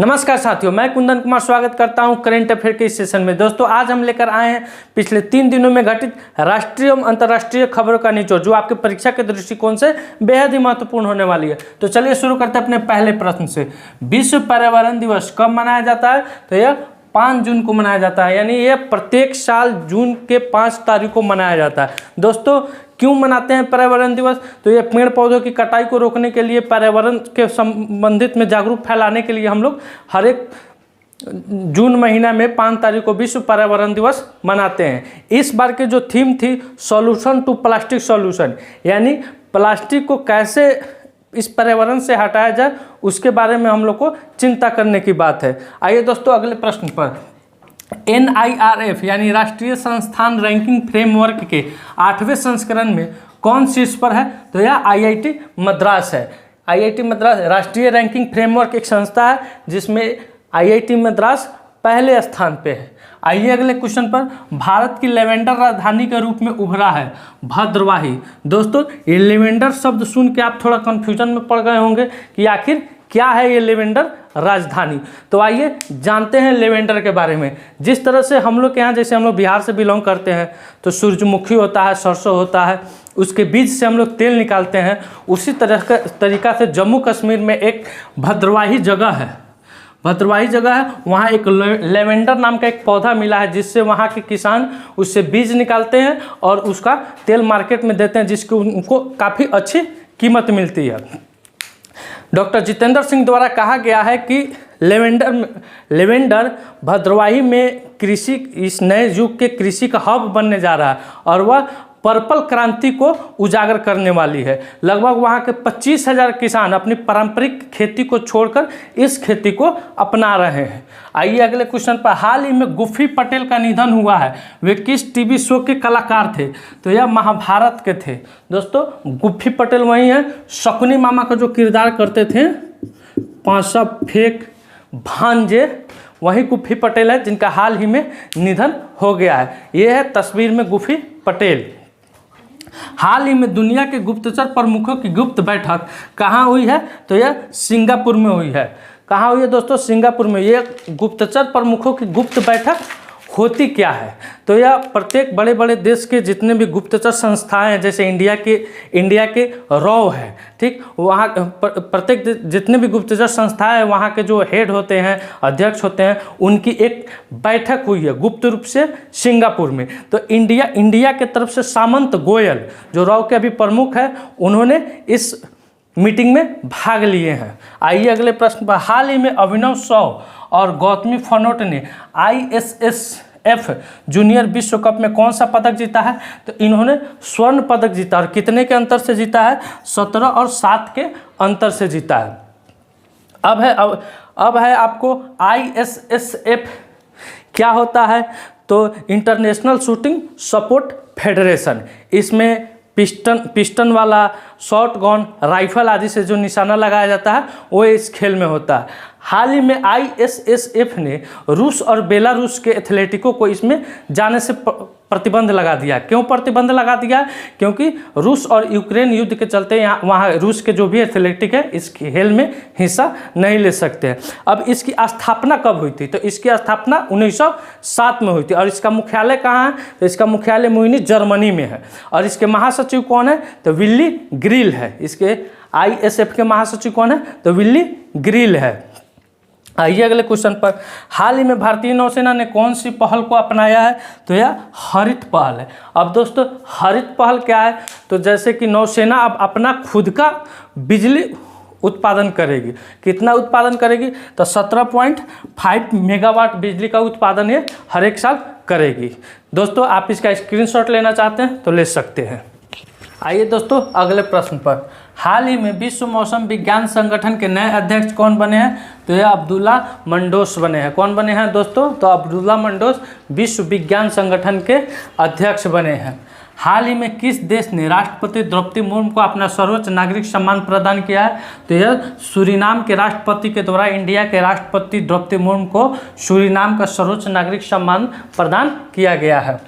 नमस्कार साथियों, मैं कुंदन कुमार स्वागत करता हूं करंट अफेयर के इस सेशन में। दोस्तों आज हम लेकर आए हैं पिछले 3 दिनों में घटित राष्ट्रीय एवं अंतर्राष्ट्रीय खबरों का निचोड़, जो आपके परीक्षा के दृष्टिकोण से बेहद ही महत्वपूर्ण होने वाली है। तो चलिए शुरू करते हैं अपने पहले प्रश्न से। विश्व पर्यावरण दिवस कब मनाया जाता है? तो यह 5 जून को मनाया जाता है, यानी यह प्रत्येक साल जून के 5 तारीख को मनाया जाता है। दोस्तों क्यों मनाते हैं पर्यावरण दिवस? तो ये पेड़ पौधों की कटाई को रोकने के लिए, पर्यावरण के संबंधित में जागरूक फैलाने के लिए हम लोग हर एक जून महीना में 5 तारीख को विश्व पर्यावरण दिवस मनाते हैं। इस बार की जो थीम थी सॉल्यूशन टू प्लास्टिक सॉल्यूशन, यानी प्लास्टिक को कैसे इस पर्यावरण से हटाया जाए उसके बारे में हम लोग को चिंता करने की बात है। आइए दोस्तों अगले प्रश्न पर। NIRF यानी राष्ट्रीय संस्थान रैंकिंग फ्रेमवर्क के 8वें संस्करण में कौन शीर्ष पर है? तो यह IIT मद्रास है। IIT मद्रास राष्ट्रीय रैंकिंग फ्रेमवर्क एक संस्था है जिसमें IIT मद्रास पहले स्थान पे है। आइए अगले क्वेश्चन पर। भारत की लेवेंडर राजधानी के रूप में उभरा है भद्रवाही। दोस्तों ये लेवेंडर शब्द सुन के आप थोड़ा कंफ्यूजन में पड़ गए होंगे कि आखिर क्या है ये लेवेंडर राजधानी। तो आइए जानते हैं लेवेंडर के बारे में। जिस तरह से हम लोग के यहाँ, जैसे हम लोग बिहार से बिलोंग करते हैं तो सूरजमुखी होता है, सरसों होता है, उसके बीज से हम लोग तेल निकालते हैं, उसी तरह का तरीका से जम्मू कश्मीर में एक भद्रवाही जगह है। भद्रवाही जगह है, वहाँ एक लेवेंडर नाम का एक पौधा मिला है जिससे वहाँ के किसान उससे बीज निकालते हैं और उसका तेल मार्केट में देते हैं, जिसकी उनको काफ़ी अच्छी कीमत मिलती है। डॉक्टर जितेंद्र सिंह द्वारा कहा गया है कि लेवेंडर भद्रवाही में कृषि, इस नए युग के कृषि का हब बनने जा रहा है और वह पर्पल क्रांति को उजागर करने वाली है। लगभग वहाँ के 25,000 किसान अपनी पारंपरिक खेती को छोड़कर इस खेती को अपना रहे हैं। आइए अगले क्वेश्चन पर। हाल ही में गुफ्फी पटेल का निधन हुआ है। वे किस टीवी शो के कलाकार थे? तो यह महाभारत के थे। दोस्तों गुफ्फी पटेल वही हैं शकुनी मामा का जो किरदार करते थे, पांसा फेंक भांजे, वही गुफ्फी पटेल है जिनका हाल ही में निधन हो गया है। यह है तस्वीर में गुफ्फी पटेल। हाल ही में दुनिया के गुप्तचर प्रमुखों की गुप्त बैठक कहाँ हुई है? तो यह सिंगापुर में हुई है। कहाँ हुई है दोस्तों? सिंगापुर में। यह गुप्तचर प्रमुखों की गुप्त बैठक होती क्या है? तो यह प्रत्येक बड़े बड़े देश के जितने भी गुप्तचर संस्थाएं हैं, जैसे इंडिया के रॉ है, ठीक, वहाँ प्रत्येक जितने भी गुप्तचर संस्थाएं हैं वहाँ के जो हेड होते हैं, अध्यक्ष होते हैं, उनकी एक बैठक हुई है गुप्त रूप से सिंगापुर में। तो इंडिया के तरफ से सामंत गोयल जो रॉ के अभी प्रमुख है, उन्होंने इस मीटिंग में भाग लिए हैं। आइए अगले प्रश्न पर। हाल ही में अभिनव साव और गौतमी फनोट ने ISSF जूनियर विश्व कप में कौन सा पदक जीता है? तो इन्होंने स्वर्ण पदक जीता। और कितने के अंतर से जीता है? 17 और 7 के अंतर से जीता है। अब है आपको ISSF क्या होता है? तो इंटरनेशनल शूटिंग सपोर्ट फेडरेशन। इसमें पिस्टन वाला शॉट गन, राइफल आदि से जो निशाना लगाया जाता है वो इस खेल में होता है। हाल ही में ISSF ने रूस और बेलारूस के एथलेटिकों को इसमें जाने से प्रतिबंध लगा दिया। क्यों प्रतिबंध लगा दिया? क्योंकि रूस और यूक्रेन युद्ध के चलते यहाँ वहाँ रूस के जो भी एथलेटिक है इस खेल में हिस्सा नहीं ले सकते हैं। अब इसकी स्थापना कब हुई थी? तो इसकी स्थापना 1907 में हुई थी। और इसका मुख्यालय कहाँ है? तो इसका मुख्यालय म्यूनिच जर्मनी में है। और इसके महासचिव कौन है? तो विल्ली ग्रिल है। इसके ISF के महासचिव कौन है? तो विल्ली ग्रिल है। आइए अगले क्वेश्चन पर। हाल ही में भारतीय नौसेना ने कौन सी पहल को अपनाया है? तो यह हरित पहल है। अब दोस्तों हरित पहल क्या है? तो जैसे कि नौसेना अब अपना खुद का बिजली उत्पादन करेगी। कितना उत्पादन करेगी? तो 17.5 मेगावाट बिजली का उत्पादन ये हर एक साल करेगी। दोस्तों आप इसका स्क्रीनशॉट लेना चाहते हैं तो ले सकते हैं। आइए दोस्तों अगले प्रश्न पर। हाल ही में विश्व मौसम विज्ञान संगठन के नए अध्यक्ष कौन बने हैं? तो यह अब्दुल्ला मंडोस बने हैं। कौन बने हैं दोस्तों? तो अब्दुल्ला मंडोस विश्व विज्ञान संगठन के अध्यक्ष बने हैं। हाल ही में किस देश ने राष्ट्रपति द्रौपदी मुर्मू को अपना सर्वोच्च नागरिक सम्मान प्रदान किया है? तो यह सूरीनाम के राष्ट्रपति के द्वारा इंडिया के राष्ट्रपति द्रौपदी मुर्मू को सूरीनाम का सर्वोच्च नागरिक सम्मान प्रदान किया गया है।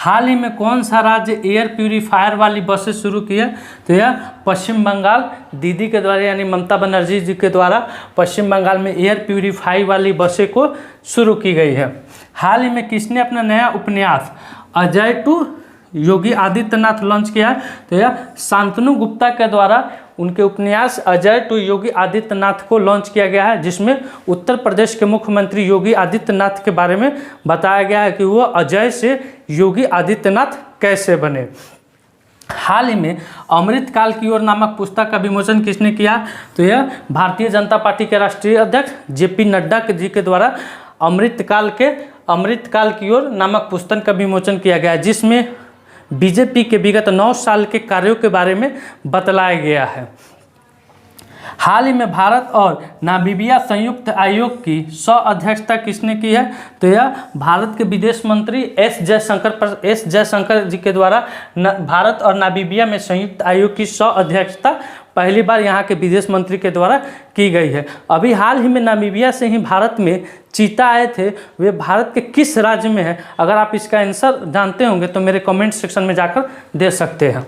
हाल ही में कौन सा राज्य एयर प्यूरीफायर वाली बसें शुरू की है? तो यह पश्चिम बंगाल दीदी के द्वारा यानी ममता बनर्जी जी के द्वारा पश्चिम बंगाल में एयर प्यूरीफाई वाली बसें को शुरू की गई है। हाल ही में किसने अपना नया उपन्यास अजय टू योगी आदित्यनाथ लॉन्च किया है? तो यह शांतनु गुप्ता के द्वारा उनके उपन्यास अजय टू योगी आदित्यनाथ को लॉन्च किया गया है, जिसमें उत्तर प्रदेश के मुख्यमंत्री योगी आदित्यनाथ के बारे में बताया गया है कि वो अजय से योगी आदित्यनाथ कैसे बने। हाल ही में अमृत काल की ओर नामक पुस्तक का विमोचन किसने किया? तो यह भारतीय जनता पार्टी के राष्ट्रीय अध्यक्ष जेपी नड्डा जी के द्वारा अमृत काल की ओर नामक पुस्तक का विमोचन किया गया है, जिसमें बीजेपी के विगत 9 साल के कार्यों के बारे में बतलाया गया है। हाल ही में भारत और नामीबिया संयुक्त आयोग की सह-अध्यक्षता किसने की है? तो यह भारत के विदेश मंत्री एस जयशंकर जी के द्वारा भारत और नामीबिया में संयुक्त आयोग की सह-अध्यक्षता पहली बार यहाँ के विदेश मंत्री के द्वारा की गई है। अभी हाल ही में नामीबिया से ही भारत में चीता आए थे, वे भारत के किस राज्य में है? अगर आप इसका आंसर जानते होंगे तो मेरे कमेंट सेक्शन में जाकर दे सकते हैं।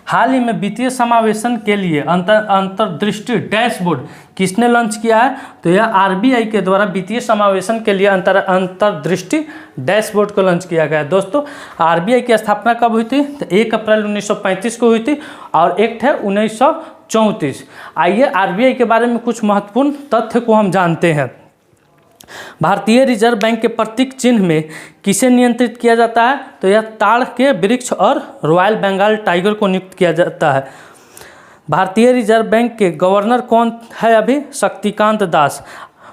हाल ही में वित्तीय समावेशन के लिए अंतर्दृष्टि डैशबोर्ड किसने लॉन्च किया है? तो यह आरबीआई के द्वारा वित्तीय समावेशन के लिए अंतर्दृष्टि डैशबोर्ड को लॉन्च किया गया है। दोस्तों, आरबीआई की स्थापना कब हुई थी? तो 1 अप्रैल 1935 को हुई थी और एक्ट है 1934। आइए आरबीआई के बारे में कुछ महत्वपूर्ण तथ्य को हम जानते हैं। भारतीय रिजर्व बैंक के प्रतीक चिन्ह में किसे नियंत्रित किया जाता है? तो यह ताड़ के वृक्ष और रॉयल बंगाल टाइगर को नियुक्त किया जाता है। भारतीय रिजर्व बैंक के गवर्नर कौन है अभी? शक्तिकांत दास।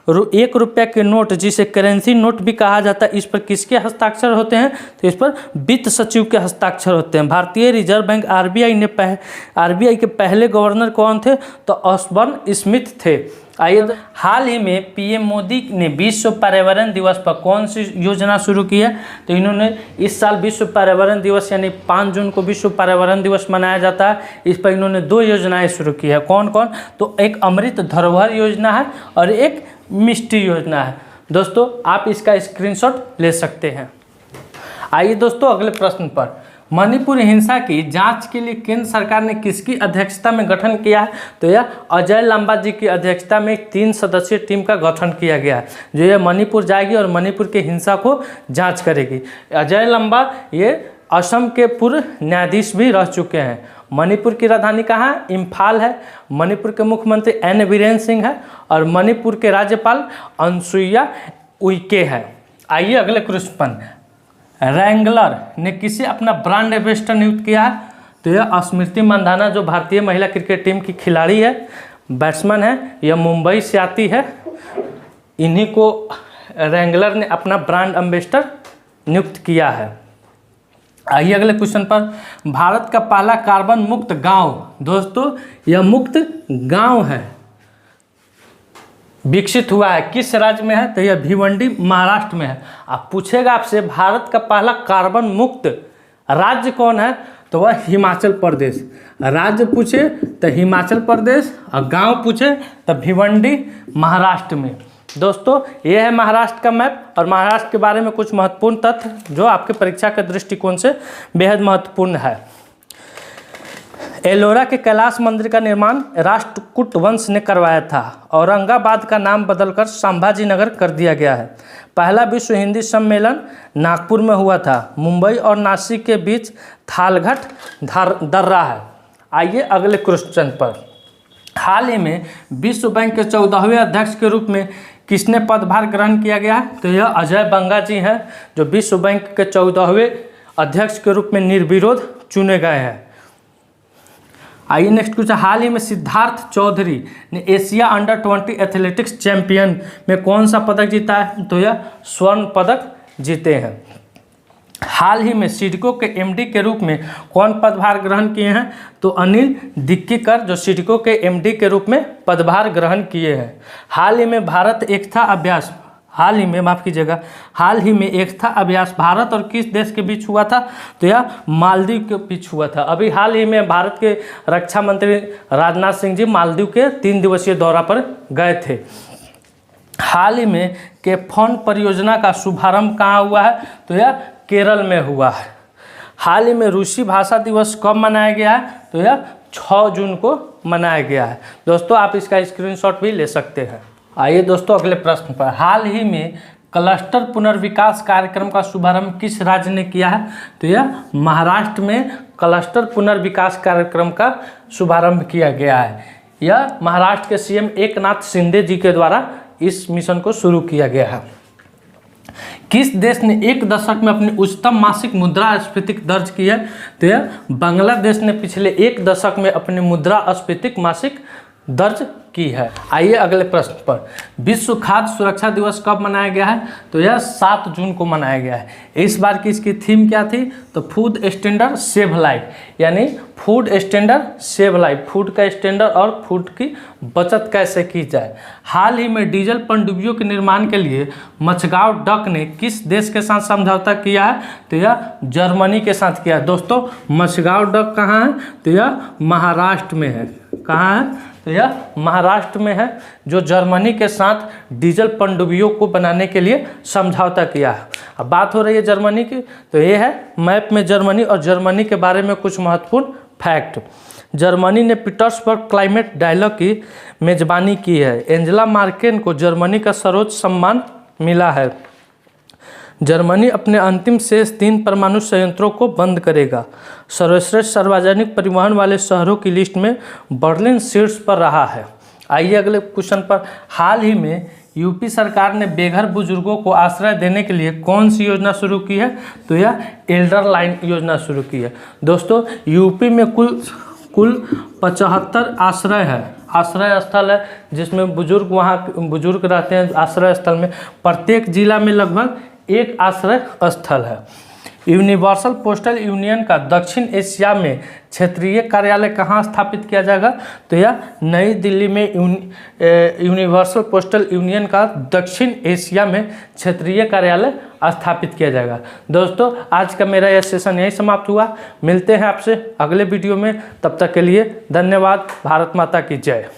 1 रुपये के नोट जिसे करेंसी नोट भी कहा जाता है, इस पर किसके हस्ताक्षर होते हैं? तो इस पर वित्त सचिव के हस्ताक्षर होते हैं। भारतीय रिजर्व बैंक आरबीआई के पहले गवर्नर कौन थे? तो ऑसबर्न स्मिथ थे। आइए, हाल ही में पीएम मोदी ने विश्व पर्यावरण दिवस पर कौन सी योजना शुरू की है? तो इन्होंने इस साल विश्व पर्यावरण दिवस यानी 5 जून को विश्व पर्यावरण दिवस मनाया जाता है, इस पर इन्होंने 2 योजनाएं शुरू की है। कौन कौन? तो एक अमृत धरोहर योजना है और एक मिष्टी योजना है। दोस्तों, आप इसका स्क्रीनशॉट ले सकते हैं। आइए दोस्तों, अगले प्रश्न पर। मणिपुर हिंसा की जांच के लिए केंद्र सरकार ने किसकी अध्यक्षता में गठन किया है? तो यह अजय लांबा जी की अध्यक्षता में एक 3 सदस्यीय टीम का गठन किया गया है, जो यह मणिपुर जाएगी और मणिपुर के हिंसा को जांच करेगी। अजय लांबा ये असम के पूर्व न्यायाधीश भी रह चुके हैं। मणिपुर की राजधानी कहाँ है? इम्फाल है। मणिपुर के मुख्यमंत्री एन बीरेन सिंह है और मणिपुर के राज्यपाल अनुसुईया उइके है। आइए अगले क्वेश्चन। रैंगलर ने किसे अपना ब्रांड एम्बेसडर नियुक्त किया है? तो यह स्मृति मंधाना, जो भारतीय महिला क्रिकेट टीम की खिलाड़ी है, बैट्समैन है, यह मुंबई से आती है। इन्हीं को रैंगलर ने अपना ब्रांड एम्बेसडर नियुक्त किया है। आइए अगले क्वेश्चन पर। भारत का पहला कार्बन मुक्त गांव, दोस्तों यह मुक्त गांव है, विकसित हुआ है, किस राज्य में है? तो यह भिवंडी महाराष्ट्र में है। आप पूछेगा आपसे भारत का पहला कार्बन मुक्त राज्य कौन है? तो वह हिमाचल प्रदेश। राज्य पूछे तो हिमाचल प्रदेश और गांव पूछे तो भिवंडी महाराष्ट्र में। दोस्तों, यह है महाराष्ट्र का मैप और महाराष्ट्र के बारे में कुछ महत्वपूर्ण तथ्य जो आपके परीक्षा के दृष्टिकोण से बेहद महत्वपूर्ण है। एलोरा के कैलाश मंदिर का निर्माण राष्ट्रकूट वंश ने करवाया था। औरंगाबाद का नाम बदलकर संभाजी नगर कर दिया गया है। पहला विश्व हिंदी सम्मेलन नागपुर में हुआ था। मुंबई और नासिक के बीच थालघट दर्रा है। आइए अगले क्वेश्चन पर। हाल ही में विश्व बैंक के 14वें अध्यक्ष के रूप में किसने पदभार ग्रहण किया गया? तो यह अजय बंगा जी हैं, जो विश्व बैंक के 14वें अध्यक्ष के रूप में निर्विरोध चुने गए हैं। आइए नेक्स्ट क्वेश्चन। हाल ही में सिद्धार्थ चौधरी ने एशिया अंडर-20 एथलेटिक्स चैंपियन में कौन सा पदक जीता है? तो यह स्वर्ण पदक जीते हैं। हाल ही में सिडको के एमडी के रूप में कौन पदभार ग्रहण किए हैं? तो अनिल दिक्कीकर, जो सिडको के एमडी के रूप में पदभार ग्रहण किए हैं। हाल ही में हाल ही में एकता अभ्यास भारत और किस देश के बीच हुआ था? तो यह मालदीव के बीच हुआ था। अभी हाल ही में भारत के रक्षा मंत्री राजनाथ सिंह जी मालदीव के 3 दिवसीय दौरा पर गए थे। हाल ही में केफॉन परियोजना का शुभारंभ कहाँ हुआ है? तो यह केरल में हुआ है। हाल ही में रूसी भाषा दिवस कब मनाया गया है? तो यह 6 जून को मनाया गया है। दोस्तों आप इसका स्क्रीनशॉट भी ले सकते हैं। आइए दोस्तों अगले प्रश्न पर। हाल ही में क्लस्टर पुनर्विकास कार्यक्रम का शुभारंभ किस राज्य ने किया है? तो यह महाराष्ट्र में क्लस्टर पुनर्विकास कार्यक्रम का शुभारंभ किया गया है। यह महाराष्ट्र के सीएम एकनाथ शिंदे जी के द्वारा इस मिशन को शुरू किया गया है। किस देश ने एक दशक में अपनी उच्चतम मासिक मुद्रास्फीति दर्ज की है? तो यह बांग्लादेश ने पिछले एक दशक में अपनी मुद्रास्फीति मासिक दर्ज की है। आइए अगले प्रश्न पर। विश्व खाद्य सुरक्षा दिवस कब मनाया गया है? तो यह 7 जून को मनाया गया है। इस बार की इसकी थीम क्या थी? तो फूड स्टैंडर्ड सेव लाइफ, यानी food standard save life, food का स्टैंडर्ड और फूड की बचत कैसे की जाए। हाल ही में डीजल पनडुब्बियों के निर्माण के लिए मझगांव डक ने किस देश के साथ समझौता किया है? तो यह जर्मनी के साथ किया है। दोस्तों मझगांव डक कहाँ है? तो यह महाराष्ट्र में है। कहाँ है? तो यह महाराष्ट्र में है, जो जर्मनी के साथ डीजल पनडुब्बियों को बनाने के लिए समझौता किया है। अब बात हो रही है जर्मनी की, तो ये है मैप में जर्मनी और जर्मनी के बारे में कुछ महत्वपूर्ण फैक्ट। जर्मनी ने पीटर्सबर्ग क्लाइमेट डायलॉग की मेजबानी की है। एंजेला मार्केल को जर्मनी का सर्वोच्च सम्मान मिला है। जर्मनी अपने अंतिम शेष 3 परमाणु संयंत्रों को बंद करेगा। सर्वश्रेष्ठ सार्वजनिक परिवहन वाले शहरों की लिस्ट में बर्लिन शीर्ष पर रहा है। आइए अगले क्वेश्चन पर। हाल ही में यूपी सरकार ने बेघर बुजुर्गों को आश्रय देने के लिए कौन सी योजना शुरू की है? तो यह एल्डर लाइन योजना शुरू की है। दोस्तों यूपी में कुल 75 आश्रय स्थल है, जिसमें बुजुर्ग रहते हैं आश्रय स्थल में। प्रत्येक जिला में लगभग एक आश्रय स्थल है। यूनिवर्सल पोस्टल यूनियन का दक्षिण एशिया में क्षेत्रीय कार्यालय कहाँ स्थापित किया जाएगा? तो यह नई दिल्ली में यूनिवर्सल पोस्टल यूनियन का दक्षिण एशिया में क्षेत्रीय कार्यालय स्थापित किया जाएगा। दोस्तों आज का मेरा यह सेशन यही समाप्त हुआ। मिलते हैं आपसे अगले वीडियो में, तब तक के लिए धन्यवाद। भारत माता की जय।